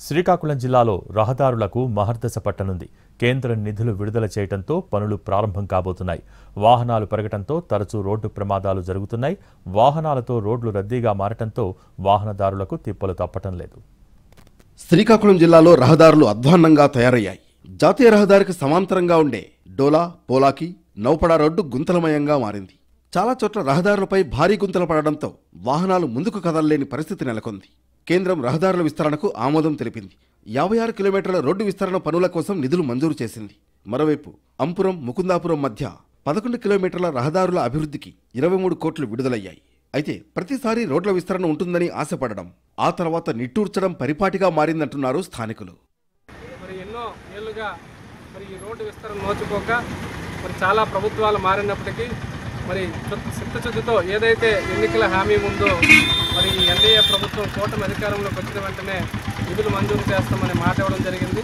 శ్రీకాకుళం జిల్లాలో రహదారులకు మహర్దశ పట్టనుంది. కేంద్ర నిధులు విడుదల చేయడంతో పనులు ప్రారంభం కాబోతున్నాయి. వాహనాలు పెరగడంతో తరచూ రోడ్డు ప్రమాదాలు జరుగుతున్నాయి. వాహనాలతో రోడ్లు రద్దీగా మారటంతో వాహనదారులకు తిప్పలు తప్పటం లేదు. శ్రీకాకుళం జిల్లాలో రహదారులు అధ్వాన్నంగా తయారయ్యాయి. జాతీయ రహదారికి సమాంతరంగా ఉండే డోలా, పోలాకి, నౌపడ రోడ్డు గుంతలమయంగా మారింది. చాలా చోట్ల రహదారులపై భారీ గుంతలు పడడంతో వాహనాలు ముందుకు కదలలేని పరిస్థితి నెలకొంది. కేంద్రం రహదారుల విస్తరణకు ఆమోదం తెలిపింది. 56 కిలోమీటర్ల రోడ్డు విస్తరణ పనుల కోసం నిధులు మంజూరు చేసింది. మరోవైపు అంపురం, ముకుందాపురం మధ్య 11 కిలోమీటర్ల రహదారుల అభివృద్ధికి 23 కోట్లు విడుదలయ్యాయి. అయితే ప్రతిసారి రోడ్ల విస్తరణ ఉంటుందని ఆశపడడం, ఆ తర్వాత నిట్టూర్చడం పరిపాటిగా మారిందంటున్నారు స్థానికులు. ఎన్నో ఏళ్లుగా ఈ రోడ్డు విస్తరణ నోచుకోక చాలా ప్రభుత్వాలు మారినప్పటికీ చిత్తశుద్ధితో ఏదైతే ఎన్నికల హామీ ఉందో ఈ ఎన్డీఏ ప్రభుత్వం కూటమి అధికారంలోకి వచ్చిన వెంటనే నిధులు మంజూరు చేస్తామని మాట ఇవ్వడం జరిగింది.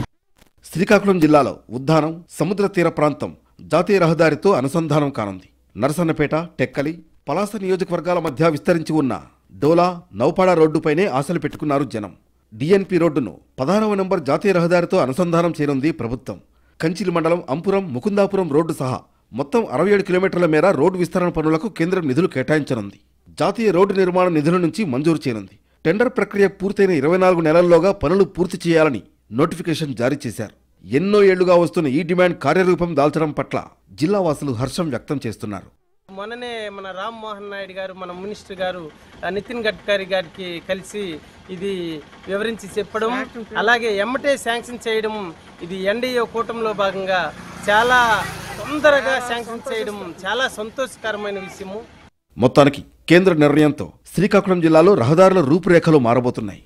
శ్రీకాకుళం జిల్లాలో ఉద్దానం, సముద్ర తీర ప్రాంతం జాతీయ రహదారితో అనుసంధానం కానుంది. నరసన్నపేట, టెక్కలి, పలాస నియోజకవర్గాల మధ్య విస్తరించి ఉన్న డోలా, నౌపాడ రోడ్డుపైనే ఆశలు పెట్టుకున్నారు జనం. డిఎన్పి రోడ్డును 16వ నంబర్ జాతీయ రహదారితో అనుసంధానం చేయనుంది ప్రభుత్వం. కంచిలి మండలం అంపురం, ముకుందాపురం రోడ్డు సహా మొత్తం 67 కిలోమీటర్ల మేర రోడ్డు విస్తరణ పనులకు కేంద్రం నిధులు కేటాయించనుంది. జాతీయ రోడ్డు నిర్మాణ నిధుల నుంచి మంజూరు చేయనుంది. టెండర్ ప్రక్రియ పూర్తయిన 24 నెలల్లోగా పనులు పూర్తి చేయాలని నోటిఫికేషన్ జారీ చేశారు. ఎన్నో ఏళ్లుగా వస్తున్న ఈ డిమాండ్ కార్యరూపం దాల్చడం పట్ల జిల్లా వాసులు హర్షం వ్యక్తం చేస్తున్నారు. మొన్ననే మన రామ్మోహన్ నాయుడు గారు, మన మినిస్టర్ గారు నితిన్ గడ్కరీ గారికి కలిసి ఇది వివరించి చెప్పడం, అలాగే ఎమ్మటే శాంక్షన్ చేయడం, ఇది ఎన్డీఏ కూటమిలో భాగంగా చాలా తొందరగా శాంక్షన్ చేయడం చాలా సంతోషకరమైన విషయము. మొత్తానికి కేంద్ర నిర్ణయంతో శ్రీకాకుళం జిల్లాలో రహదారుల రూపురేఖలు మారబోతున్నాయి.